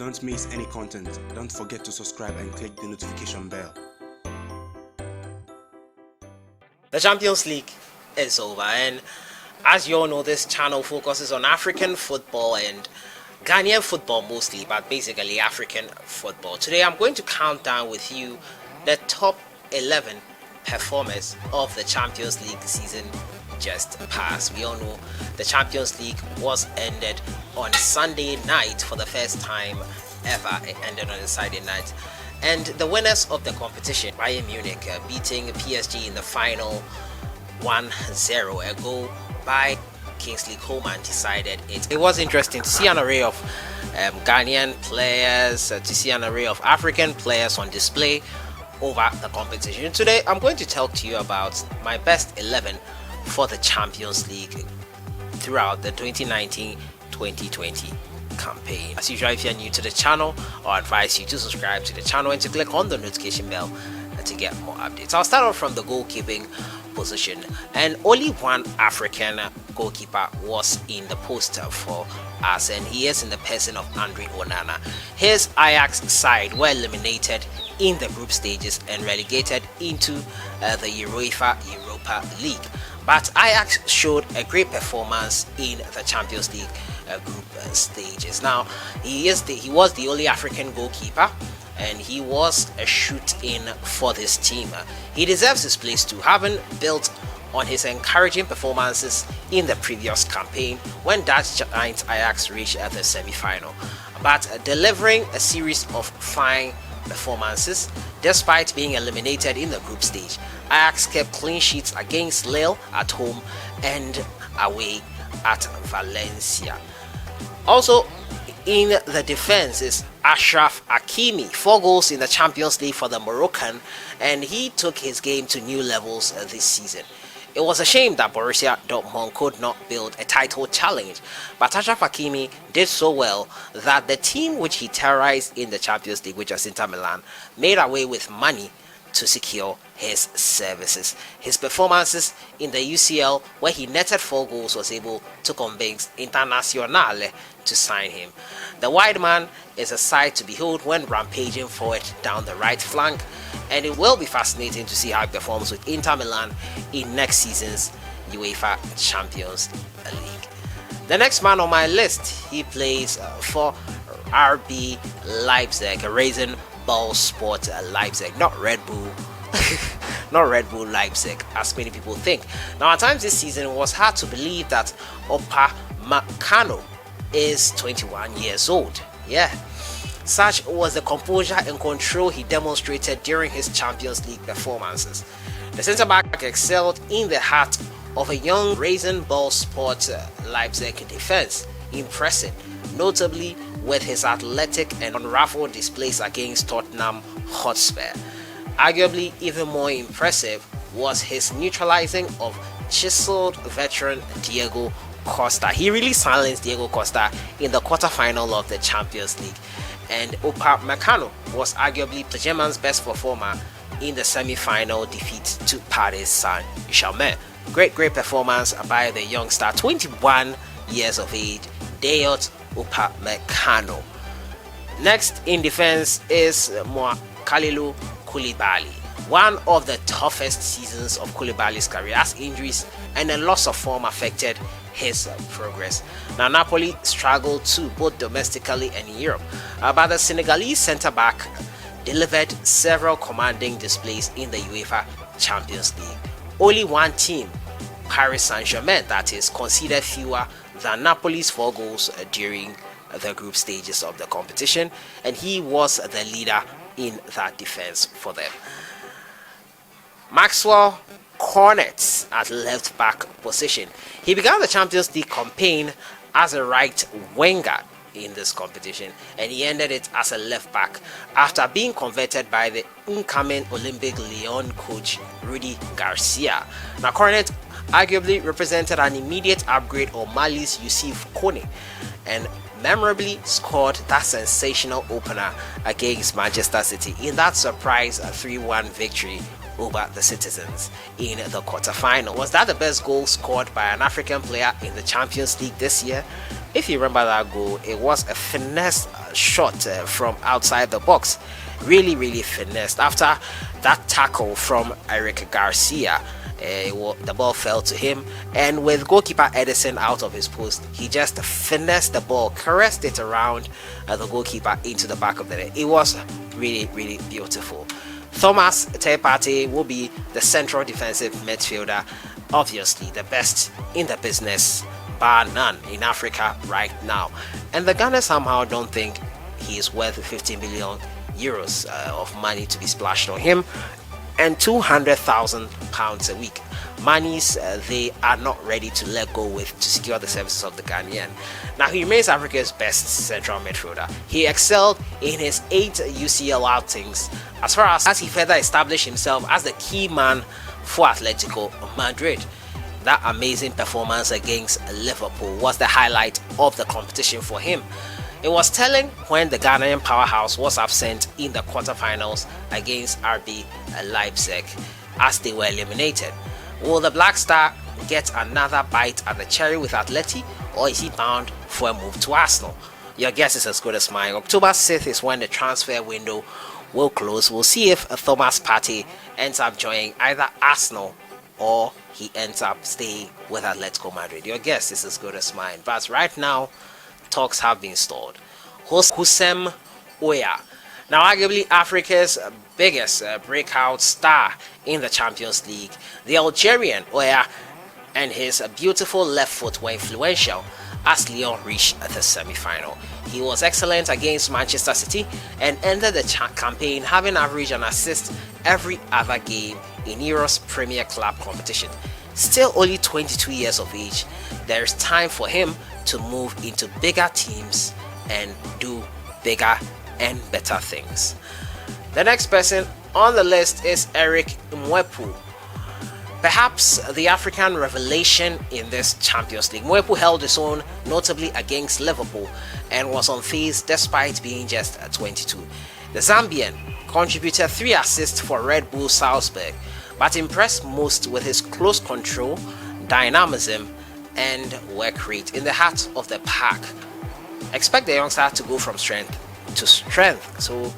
Don't miss any content. Don't forget to subscribe and click the notification bell. The Champions League is over, and as you all know, this channel focuses on African football and Ghanaian football mostly, but basically African football. Today I'm going to count down with you the top 11 performers of the Champions League season just passed. We all know the Champions League was ended on Sunday night for the first time ever. It ended on a Saturday night, and the winners of the competition, Bayern Munich, beating PSG in the final 1-0. A goal by Kingsley Coman decided it. It was interesting to see an array of Ghanaian players, to see an array of African players on display over the competition. Today I'm going to talk to you about my best 11 for the Champions League throughout the 2019-2020 campaign. As usual, if you're new to the channel, I advise you to subscribe to the channel and to click on the notification bell to get more updates. I'll start off from the goalkeeping position, and only one African goalkeeper was in the poster for us, and he is in the person of Andre Onana. His Ajax side were eliminated in the group stages and relegated into the UEFA Europa League, but Ajax showed a great performance in the Champions League group stages. Now he was the only African goalkeeper, and he was a shoot-in for this team. He deserves his place too, having built on his encouraging performances in the previous campaign when Dutch giant Ajax reached the semi-final, but delivering a series of fine performances despite being eliminated in the group stage. Ajax kept clean sheets against Lille at home and away at Valencia. Also in the defense is Achraf Hakimi, 4 goals in the Champions League for the Moroccan, and he took his game to new levels this season. It was a shame that Borussia Dortmund could not build a title challenge, but Achraf Hakimi did so well that the team which he terrorized in the Champions League, which was Inter Milan, made away with money to secure his services. His performances in the UCL, where he netted 4 goals, was able to convince Internazionale to sign him. The wide man is a sight to behold when rampaging forward down the right flank, and it will be fascinating to see how he performs with Inter Milan in next season's UEFA Champions League. The next man on my list, he plays for RB Leipzig, a Raisin Ball Sport Leipzig, not Red Bull. Not Red Bull Leipzig, as many people think. Now, at times this season, it was hard to believe that Upamecano is 21 years old. Yeah, such was the composure and control he demonstrated during his Champions League performances. The centre-back excelled in the heart of a young Raisin Ball Sport Leipzig defense, impressive, notably with his athletic and unruffled displays against Tottenham Hotspur. Arguably even more impressive was his neutralizing of chiseled veteran Diego Costa. He really silenced Diego Costa in the quarterfinal of the Champions League, and Upamecano was arguably the German's best performer in the semi-final defeat to Paris Saint-Germain. Great performance by the youngster, 21 years of age, Dayot Upamecano. Next in defense is Kalilou Koulibaly. One of the toughest seasons of Koulibaly's career, as injuries and a loss of form affected his progress. Now, Napoli struggled too, both domestically and in Europe, but the Senegalese centre-back delivered several commanding displays in the UEFA Champions League. Only one team, Paris Saint-Germain, that is, conceded fewer than Napoli's 4 goals during the group stages of the competition, and he was the leader in that defense for them. Maxwell Cornet at left back position. He began the Champions League campaign as a right winger in this competition, and he ended it as a left back after being converted by the incoming Olympic Lyon coach Rudy Garcia. Now, Cornet arguably represented an immediate upgrade on Mali's Youssouf Kone, and memorably scored that sensational opener against Manchester City in that surprise 3-1 victory over the Citizens in the quarterfinal. Was that the best goal scored by an African player in the Champions League this year? If you remember that goal, it was a finesse shot from outside the box. Really finessed. After that tackle from Eric Garcia, the ball fell to him, and with goalkeeper Edison out of his post, he just finessed the ball, caressed it around the goalkeeper into the back of the net. It was really beautiful. Thomas Partey will be the central defensive midfielder, obviously the best in the business, bar none, in Africa right now. And the Ghana somehow don't think he is worth 50 million euros of money to be splashed on him, and 200,000 pounds a week. Monies they are not ready to let go with to secure the services of the Ghanaian. Now, he remains Africa's best central midfielder. He excelled in his 8 UCL outings as far as he further established himself as the key man for Atletico Madrid. That amazing performance against Liverpool was the highlight of the competition for him. It was telling when the Ghanaian powerhouse was absent in the quarterfinals against RB Leipzig as they were eliminated. Will the Black Star get another bite at the cherry with Atleti, or is he bound for a move to Arsenal? Your guess is as good as mine. October 6th is when the transfer window will close. We'll see if Thomas Partey ends up joining either Arsenal or he ends up staying with Atletico Madrid. Your guess is as good as mine. But right now, talks have been stalled. Houssem Oya, now arguably Africa's biggest breakout star in the Champions League, the Algerian Oya and his beautiful left foot were influential as Lyon reached the semi-final. He was excellent against Manchester City and ended the campaign having averaged an assist every other game in Europe's Premier Club competition. Still only 22 years of age, there is time for him to move into bigger teams and do bigger and better things. The next person on the list is Eric Mwepu, perhaps the African revelation in this Champions League. Mwepu held his own notably against Liverpool and was unfazed despite being just 22. The Zambian contributed 3 assists for Red Bull Salzburg, but impressed most with his close control, dynamism, and work rate in the heart of the pack. Expect the youngster to go from strength to strength. So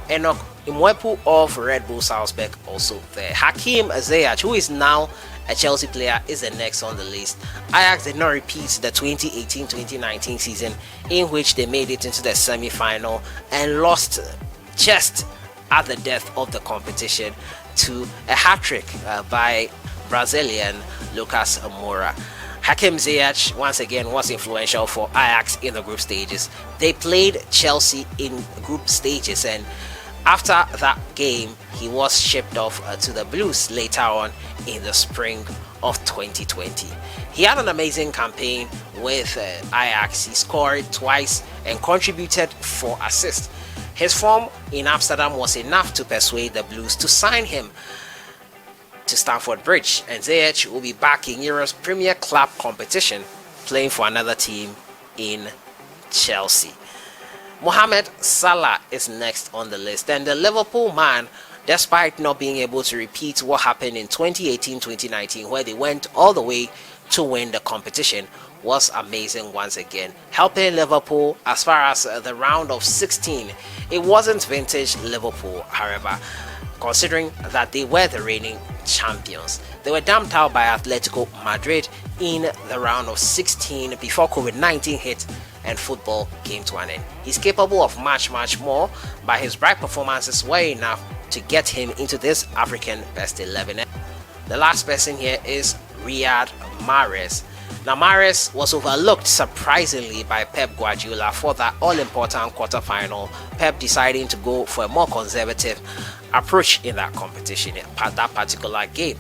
Enoch Mwepu of Red Bull Salzburg also there. Hakim Ziyech, who is now a Chelsea player, is the next on the list. Ajax did not repeat the 2018-2019 season in which they made it into the semi-final and lost just at the death of the competition to a hat-trick by Brazilian Lucas Moura. Hakim Ziyech once again was influential for Ajax in the group stages. They played Chelsea in group stages, and after that game he was shipped off to the Blues later on in the spring of 2020. He had an amazing campaign with Ajax. He scored twice and contributed 4 assists. His form in Amsterdam was enough to persuade the Blues to sign him to Stamford Bridge, and Ziyech will be back in Europe's Premier Club competition, playing for another team in Chelsea. Mohamed Salah is next on the list, and the Liverpool man, despite not being able to repeat what happened in 2018-2019 where they went all the way to win the competition, was amazing once again, helping Liverpool as far as the round of 16. It wasn't vintage Liverpool, however, considering that they were the reigning champions. They were dumped out by Atletico Madrid in the round of 16 before COVID-19 hit and football came to an end. He's capable of much more, but his bright performances were enough to get him into this African best 11. The last person here is Riyad Mahrez. Now, Mahrez was overlooked surprisingly by Pep Guardiola for that all-important quarter-final, Pep deciding to go for a more conservative approach in that competition, that particular game.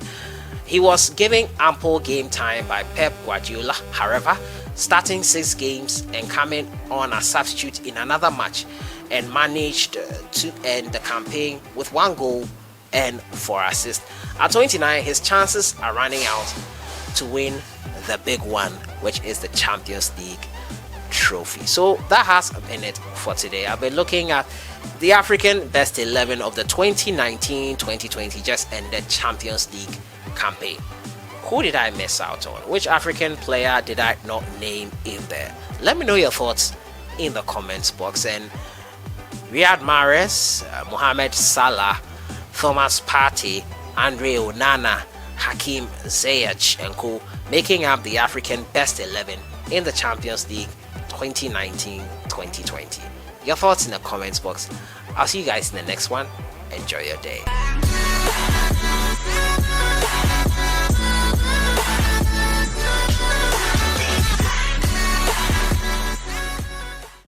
He was given ample game time by Pep Guardiola, however, starting 6 games and coming on as substitute in another match, and managed to end the campaign with 1 goal and 4 assists. At 29, his chances are running out to win the big one, which is the Champions League trophy. So that has been it for today. I've been looking at the African best 11 of the 2019-2020 just ended Champions League campaign. Who did I miss out on? Which African player did I not name in there? Let me know your thoughts in the comments box. And Riyad Mahrez, Mohamed Salah, Thomas Partey, Andre Onana, Hakim Ziyech and co, making up the African best 11 in the Champions League 2019-2020. Your thoughts in the comments box. I'll see you guys in the next one. Enjoy your day.